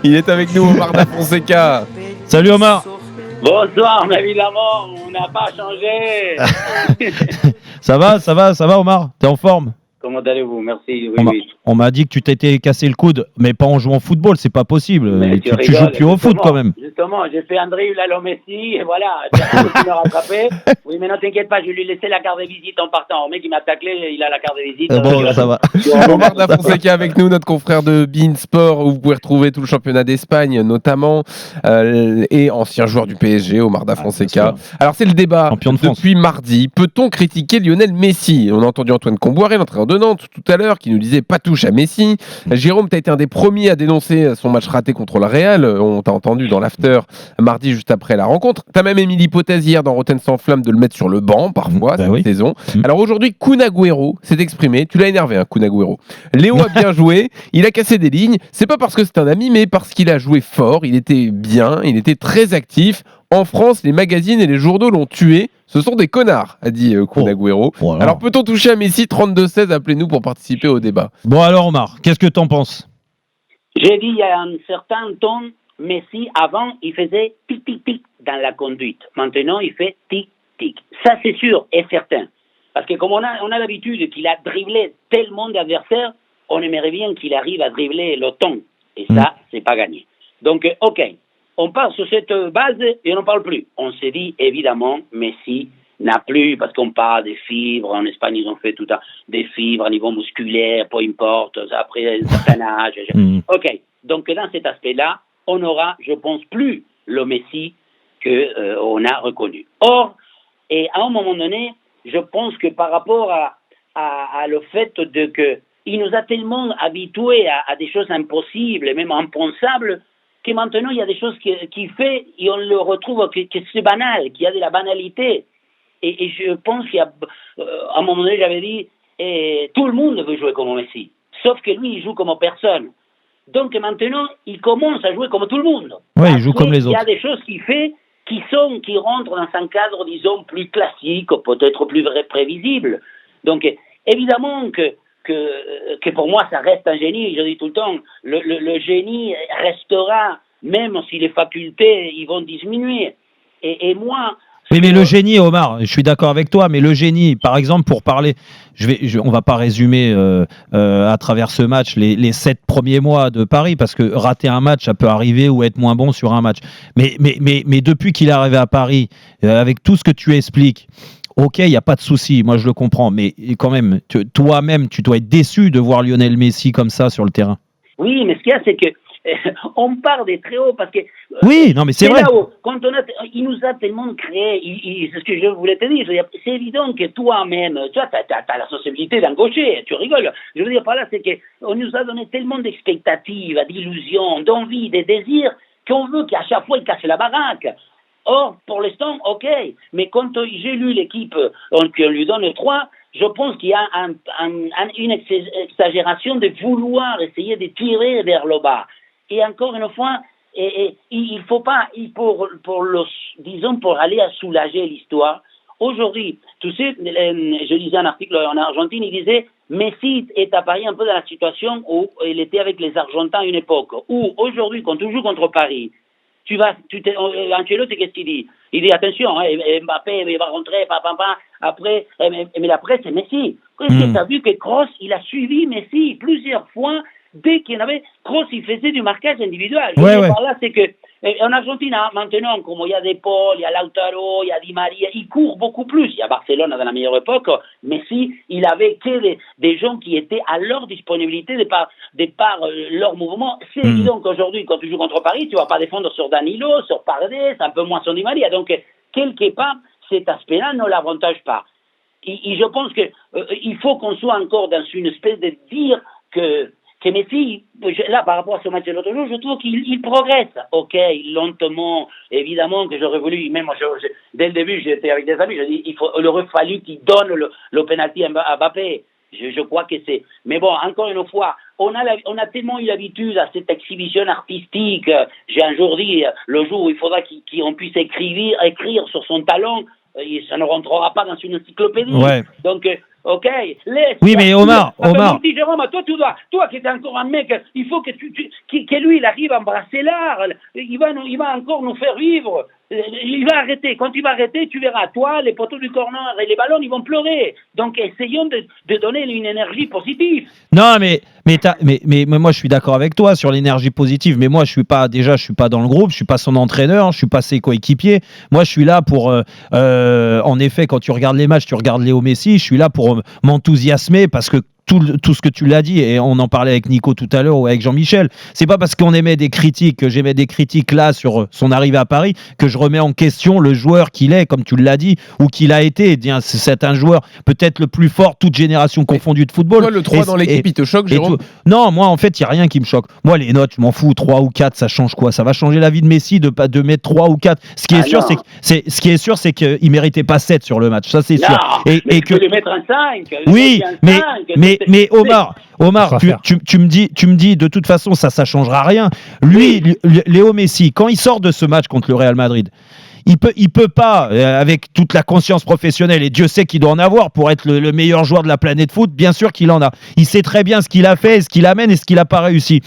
Il est avec nous, Omar Da Fonseca. Salut Omar. Bonsoir, mais évidemment, on n'a pas changé. Ça va Omar? T'es en forme? Comment allez-vous? Merci. Oui. On m'a dit que tu t'étais cassé le coude, mais pas en jouant au football, c'est pas possible. Tu joues plus au foot quand même. Justement, j'ai fait un dribble à Messi, et voilà, tu m'as rattrapé. Oui, mais non, t'inquiète pas, je lui ai laissé la carte de visite en partant. Le mec, il m'a taclé, il a la carte de visite. Bon, ça va. Omar Da Fonseca avec nous, notre confrère de beIN Sport, où vous pouvez retrouver tout le championnat d'Espagne, notamment, et ancien joueur du PSG, Omar Da Fonseca. Alors, c'est le débat depuis mardi. Peut-on critiquer Lionel Messi? On a entendu Antoine Comboiré, l'entraîneur de Nantes, tout à l'heure, qui nous disait pas touche à Messi. Jérôme, tu as été un des premiers à dénoncer son match raté contre le Real. On t'a entendu dans l'after mardi juste après la rencontre. Tu as même émis l'hypothèse hier dans Rotten sans flamme de le mettre sur le banc parfois cette saison. Alors aujourd'hui, Kun Agüero s'est exprimé. Tu l'as énervé, hein, Kun Agüero. Léo a bien joué. Il a cassé des lignes. C'est pas parce que c'est un ami, mais parce qu'il a joué fort. Il était bien. Il était très actif. En France, les magazines et les journaux l'ont tué. Ce sont des connards, a dit Kun Agüero. Voilà. Alors, peut-on toucher à Messi? 32-16, appelez-nous pour participer au débat. Bon, alors Omar, qu'est-ce que t'en penses? J'ai dit il y a un certain temps, Messi, avant, il faisait tic-tic-tic dans la conduite. Maintenant, il fait tic-tic. Ça, c'est sûr et certain. Parce que comme on a l'habitude qu'il a dribblé tellement d'adversaires, on aimerait bien qu'il arrive à dribbler l'automne. Et ça, c'est pas gagné. Donc, OK. On part sur cette base et on n'en parle plus. On s'est dit, évidemment, Messi n'a plus, parce qu'on parle des fibres, en Espagne ils ont fait tout des fibres à niveau musculaire, peu importe, après un certain âge. OK, donc dans cet aspect-là, on n'aura, je pense, plus le Messi qu'on a reconnu. Or, et à un moment donné, je pense que par rapport à le fait qu'il nous a tellement habitués à des choses impossibles et même impensables, que maintenant, il y a des choses qu'il fait et on le retrouve que c'est banal, qu'il y a de la banalité. Et je pense qu'à un moment donné, j'avais dit, tout le monde veut jouer comme Messi. Sauf que lui, il joue comme personne. Donc maintenant, il commence à jouer comme tout le monde. Oui, il joue comme les autres. Il y a des choses qu'il fait qui rentrent dans un cadre, disons, plus classique, peut-être plus prévisible. Donc, évidemment que pour moi, ça reste un génie. Je dis tout le temps, le génie restera, même si les facultés ils vont diminuer. Et moi... Oui, mais le génie, Omar, je suis d'accord avec toi, mais le génie, par exemple, pour parler, on va pas résumer à travers ce match les 7 premiers mois de Paris, parce que rater un match, ça peut arriver ou être moins bon sur un match. Mais depuis qu'il est arrivé à Paris, avec tout ce que tu expliques, ok, il n'y a pas de souci, moi je le comprends, mais quand même, toi-même, tu dois être déçu de voir Lionel Messi comme ça sur le terrain. Oui, mais ce qu'il y a, c'est que on part des très hauts parce que oui, non mais c'est vrai. Là-haut, quand il nous a tellement créé, c'est ce que je voulais te dire. C'est évident que toi-même, tu as la sensibilité d'un gaucher. Tu rigoles. Je veux dire par là, c'est que on nous a donné tellement d'expectatives, d'illusions, d'envie, de désirs qu'on veut qu'à chaque fois il casse la baraque. Or, pour l'instant, ok. Mais quand j'ai lu l'équipe qu'on lui donne 3, je pense qu'il y a une exagération de vouloir essayer de tirer vers le bas. Et encore une fois, il faut pas, pour aller à soulager l'histoire. Aujourd'hui, tu sais, je lisais un article en Argentine, il disait Messi est à Paris un peu dans la situation où il était avec les Argentins à une époque. Où aujourd'hui, quand tu joues contre Paris, Ancelotti, qu'est-ce qu'il dit? Il dit attention, Mbappé il va rentrer, après, mais l'après c'est Messi. Est-ce que tu as vu que Kroos, il a suivi Messi plusieurs fois dès qu'il y en avait? Kroos, il faisait du marquage individuel. Par là, c'est que en Argentine, maintenant, comme il y a des Paul, il y a Lautaro, il y a Di Maria, il court beaucoup plus. Il y a Barcelone dans la meilleure époque. Messi, il avait que des gens qui étaient à leur disponibilité de par leur mouvement. C'est évident qu'aujourd'hui, quand tu joues contre Paris, tu vas pas défendre sur Danilo, sur Paredes, un peu moins sur Di Maria. Donc, quelque part, cet aspect-là ne l'avantage pas. Et je pense que il faut qu'on soit encore dans une espèce de dire que Messi, là, par rapport à ce match de l'autre jour, je trouve qu'il progresse. Ok, lentement, évidemment que j'aurais voulu, même dès le début, j'étais avec des amis, je dis, il aurait fallu qu'il donne le penalty à Mbappé. Je crois que c'est... Mais bon, encore une fois, on a tellement eu l'habitude à cette exhibition artistique. J'ai un jour dit, le jour où il faudra qu'on puisse écrire sur son talent, ça ne rentrera pas dans une encyclopédie. Ouais. Donc, ok? Oui, mais Omar. Dis, Jérôme, toi qui es encore un mec, il faut que que lui, il arrive à embrasser l'art. Il va encore nous faire vivre. Il va arrêter. Quand il va arrêter, tu verras, toi, les poteaux du corner et les ballons, ils vont pleurer. Donc, essayons de donner une énergie positive. Non, mais moi, je suis d'accord avec toi sur l'énergie positive. Mais moi, je suis pas dans le groupe. Je suis pas son entraîneur. Je suis pas ses coéquipiers. Moi, je suis là pour, en effet, quand tu regardes les matchs, tu regardes Léo Messi. Je suis là pour m'enthousiasmer parce que tout ce que tu l'as dit, et on en parlait avec Nico tout à l'heure ou avec Jean-Michel, c'est pas parce qu'on émet des critiques, que j'émets des critiques là sur son arrivée à Paris, que je remets en question le joueur qu'il est, comme tu l'as dit, ou qu'il a été. C'est un joueur peut-être le plus fort, toute génération confondue de football. Toi, le 3 dans l'équipe, il te choque, Jérôme? Non, moi, en fait, il n'y a rien qui me choque. Moi, les notes, je m'en fous, 3 ou 4, ça change quoi? Ça va changer la vie de Messi de mettre 3 ou 4. Ce qui est sûr, c'est qu'il ne méritait pas 7 sur le match. Ça, c'est sûr. Et que le mettre en 5. Oui, mais Omar, tu me dis, de toute façon, ça changera rien. Lui, Léo Messi, quand il sort de ce match contre le Real Madrid, il peut pas, avec toute la conscience professionnelle, et Dieu sait qu'il doit en avoir pour être le meilleur joueur de la planète foot, bien sûr qu'il en a. Il sait très bien ce qu'il a fait, ce qu'il amène et ce qu'il n'a pas réussi.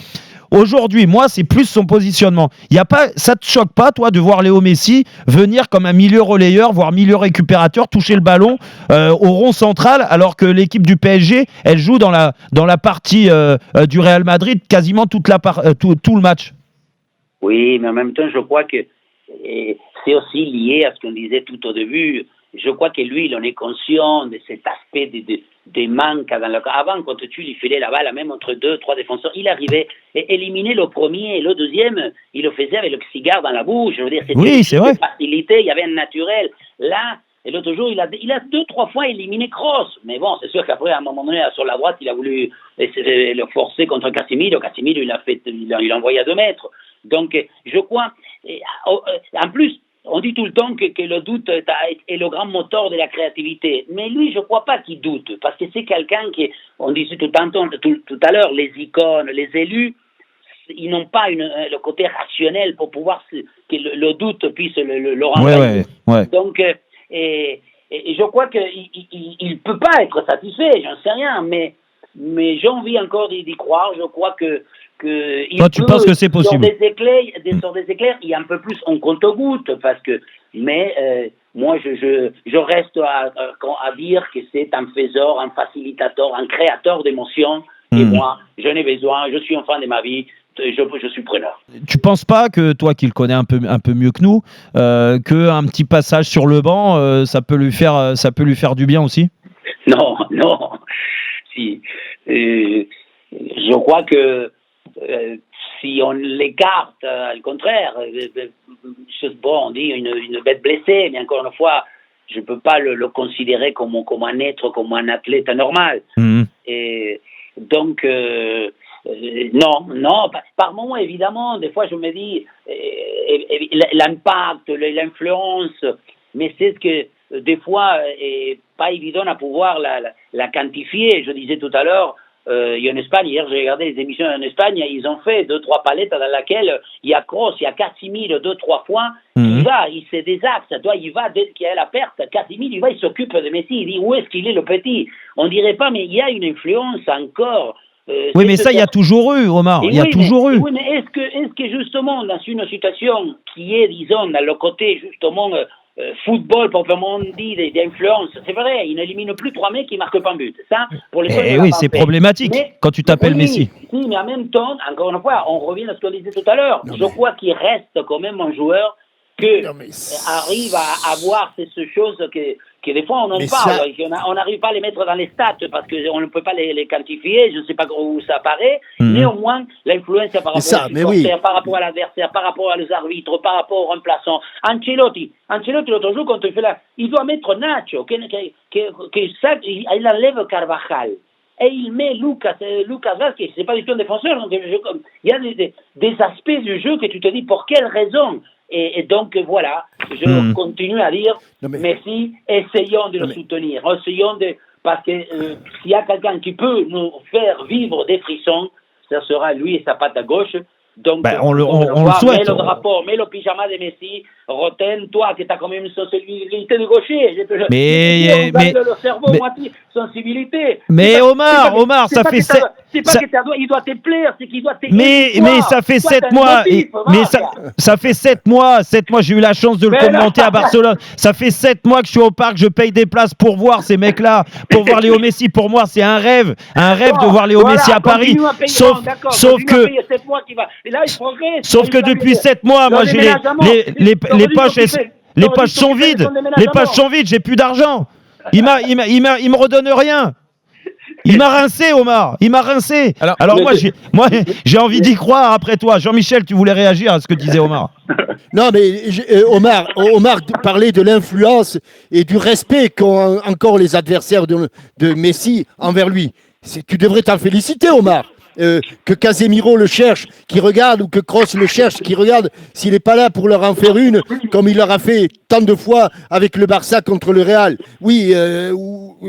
Aujourd'hui, moi, c'est plus son positionnement. Ça te choque pas, toi, de voir Léo Messi venir comme un milieu relayeur, voire milieu récupérateur, toucher le ballon au rond central, alors que l'équipe du PSG, elle joue dans la partie du Real Madrid quasiment tout le match. Oui, mais en même temps, je crois que c'est aussi lié à ce qu'on disait tout au début. Je crois que lui, il en est conscient de cet aspect des manques dans le... Avant, quand tu lui filais la balle, même entre 2-3 défenseurs, il arrivait à éliminer le premier et le deuxième, il le faisait avec le cigare dans la bouche. Je veux dire, c'était une facilité, il y avait un naturel. Là, et l'autre jour, il a 2-3 fois éliminé Kroos. Mais bon, c'est sûr qu'après, à un moment donné, sur la droite, il a voulu le forcer contre Casemiro. Casemiro, il l'a envoyé à 2 mètres. Donc, je crois... En plus, on dit tout le temps que le doute est le grand moteur de la créativité. Mais lui, je ne crois pas qu'il doute. Parce que c'est quelqu'un qui, on disait tout à l'heure, les icônes, les élus, ils n'ont pas le côté rationnel pour pouvoir que le doute puisse le rendre. Ouais. Donc, et je crois qu'il ne peut pas être satisfait, j'en sais rien. Mais j'ai envie encore d'y croire. Je crois que toi, tu penses que c'est possible? Sur des éclairs, il y a un peu plus en compte-goutte, mais moi, je reste à dire que c'est un faiseur, un facilitateur, un créateur d'émotions. Et moi, j'en ai besoin. Je suis enfant de ma vie. Je suis preneur. Tu penses pas que toi, qui le connais un peu mieux que nous, qu'un petit passage sur le banc, ça peut lui faire du bien aussi? Non. Si, je crois que si on l'écarte, au contraire, on dit une bête blessée, mais encore une fois, je ne peux pas le considérer comme un être, comme un athlète normal. Et donc, non, par moment, évidemment, des fois je me dis l'impact, l'influence, mais c'est ce que des fois est pas évident à pouvoir la quantifier. Je disais tout à l'heure, en Espagne, hier j'ai regardé les émissions en Espagne, ils ont fait 2-3 palettes dans lesquelles il y a Kroos, il y a Casemiro 2-3 fois, il se désaxe, il va dès qu'il y a la perte, Casemiro il s'occupe de Messi, il dit où est-ce qu'il est le petit? On dirait pas, mais il y a une influence encore. Oui, mais ça, il y a toujours eu, Omar. Il y a toujours eu. Oui, mais est-ce que justement, dans une situation qui est, disons, dans le côté, justement, football, proprement dit, d'influence, c'est vrai, il n'élimine plus 3 mecs qui ne marquent pas un but. Ça, pour les oui, c'est problématique quand tu t'appelles Messi. Oui, mais en même temps, encore une fois, on revient à ce qu'on disait tout à l'heure. Je crois qu'il reste quand même un joueur qui arrive à avoir ces choses que des fois on en parle, on n'arrive pas à les mettre dans les stats parce qu'on ne peut pas les quantifier, je ne sais pas où ça apparaît, néanmoins l'influence par rapport aux supporters, par rapport à l'adversaire, par rapport aux arbitres, par rapport aux remplaçants. Ancelotti l'autre jour quand il doit mettre Nacho, il enlève Carvajal. Et il met Lucas Vázquez, c'est pas du tout un défenseur. Donc il y a des aspects du jeu que tu te dis pour quelle raison. Et donc voilà, je continue à dire Messi, essayons de le soutenir, parce que s'il y a quelqu'un qui peut nous faire vivre des frissons, ça sera lui et sa patte à gauche. Donc, on le souhaite. Mets le drapeau, mets le pyjama de Messi, Roten, toi qui t'as quand même une sensibilité de gaucher. Mais le cerveau, moitié sensibilité. Mais Omar, ça fait il doit te plaire, c'est qu'il doit te. Mais ça fait 7 mois. Ça fait 7 mois. 7 mois, j'ai eu la chance de le commenter à Barcelone. Ça fait 7 mois que je suis au parc, je paye des places pour voir ces mecs-là, pour voir Léo Messi. Pour moi, c'est un rêve de voir Léo Messi à Paris. Sauf que. Sauf que depuis 7 mois, moi, j'ai les poches sont vides. Les poches sont vides, j'ai plus d'argent. Il me redonne rien. Il m'a rincé, Omar. Il m'a rincé. Alors moi, j'ai envie d'y croire après toi. Jean-Michel, tu voulais réagir à ce que disait Omar. Non, mais Omar parlait de l'influence et du respect qu'ont encore les adversaires de Messi envers lui. Tu devrais t'en féliciter, Omar. Que Casemiro le cherche, qui regarde, ou que Kroos le cherche, qui regarde, s'il n'est pas là pour leur en faire une, comme il leur a fait tant de fois avec le Barça contre le Real. Oui,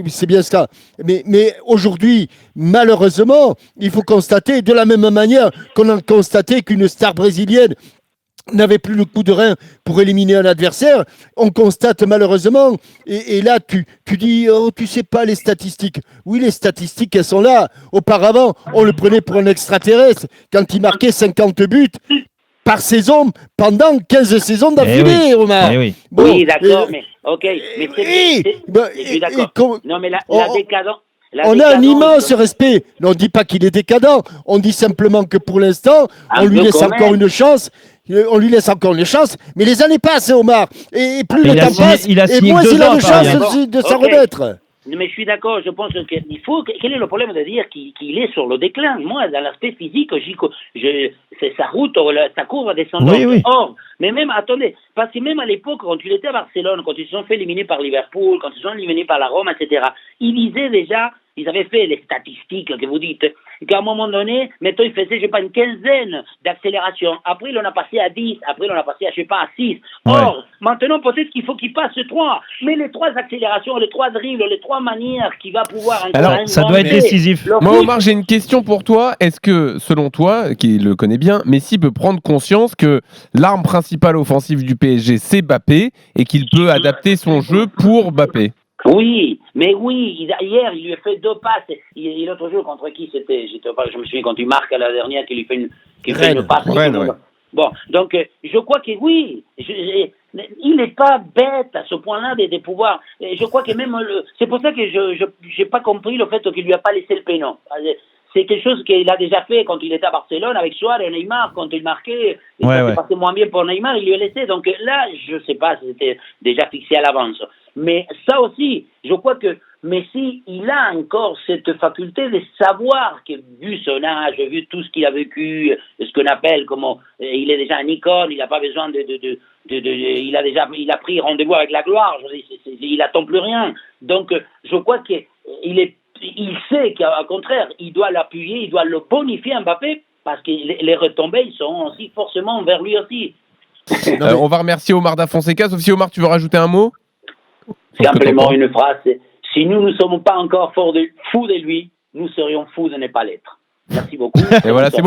c'est bien ça. Mais aujourd'hui, malheureusement, il faut constater, de la même manière qu'on a constaté qu'une star brésilienne n'avait plus le coup de rein pour éliminer un adversaire, on constate malheureusement, et là tu dis, oh tu sais pas les statistiques. Oui, les statistiques, elles sont là. Auparavant, on le prenait pour un extraterrestre quand il marquait 50 buts par saison pendant 15 saisons d'affilée, Omar. Oui, d'accord, mais ok. Mais je suis d'accord. Non, mais la décadence... On a un immense respect. On ne dit pas qu'il est décadent. On dit simplement que pour l'instant, on lui laisse encore une chance. On lui laisse encore une chance. Mais les années passent, Omar. Et plus le temps passe, et moins il a de chance de s'en remettre. Mais je suis d'accord. Je pense qu'il faut... Quel est le problème de dire qu'il est sur le déclin? Moi, dans l'aspect physique, c'est sa route, sa courbe descendante. Oui. Or, mais même, attendez, parce que même à l'époque, quand il était à Barcelone, quand ils se sont fait éliminer par Liverpool, quand ils se sont éliminés par la Rome, etc., il disait déjà... Ils avaient fait les statistiques que vous dites, qu'à un moment donné, mettons, ils faisaient, je sais pas, une quinzaine d'accélérations. Après, il en a passé à 10. Après, il en a passé à, je sais pas, à 6. Or, maintenant, peut-être qu'il faut qu'il passe 3. Mais les 3 accélérations, les 3 dribbles, les 3 manières qu'il va pouvoir... Alors, ça doit être décisif. Moi, Omar, j'ai une question pour toi. Est-ce que, selon toi, qui le connaît bien, Messi peut prendre conscience que l'arme principale offensive du PSG, c'est Mbappé, et qu'il peut adapter son jeu pour Mbappé? Oui, mais oui, hier, il lui a fait 2 passes. L'autre jour, contre qui c'était? Je me souviens quand il marque à la dernière, qu'il lui fait une passe. Ouais. Bon, donc, je crois que oui, il n'est pas bête à ce point-là de pouvoir. Je crois que même, c'est pour ça que je n'ai pas compris le fait qu'il ne lui a pas laissé le péno. C'est quelque chose qu'il a déjà fait quand il était à Barcelone avec Suarez et Neymar, quand il marquait, et ça s'est passé moins bien pour Neymar, il lui a laissé. Donc là, je ne sais pas si c'était déjà fixé à l'avance. Mais ça aussi, je crois que Messi, il a encore cette faculté de savoir que, vu son âge, vu tout ce qu'il a vécu, ce qu'on appelle, il est déjà un icône, il n'a pas besoin il a pris rendez-vous avec la gloire, il n'attend plus rien. Donc, je crois qu'il sait qu'au contraire, il doit l'appuyer, il doit le bonifier Mbappé, parce que les retombées sont aussi forcément vers lui aussi. On va remercier Omar Da Fonseca, sauf si Omar, tu veux rajouter un mot? Simplement une phrase, si nous ne sommes pas encore fous de lui, nous serions fous de ne pas l'être. Merci beaucoup. Et voilà, c'est beau.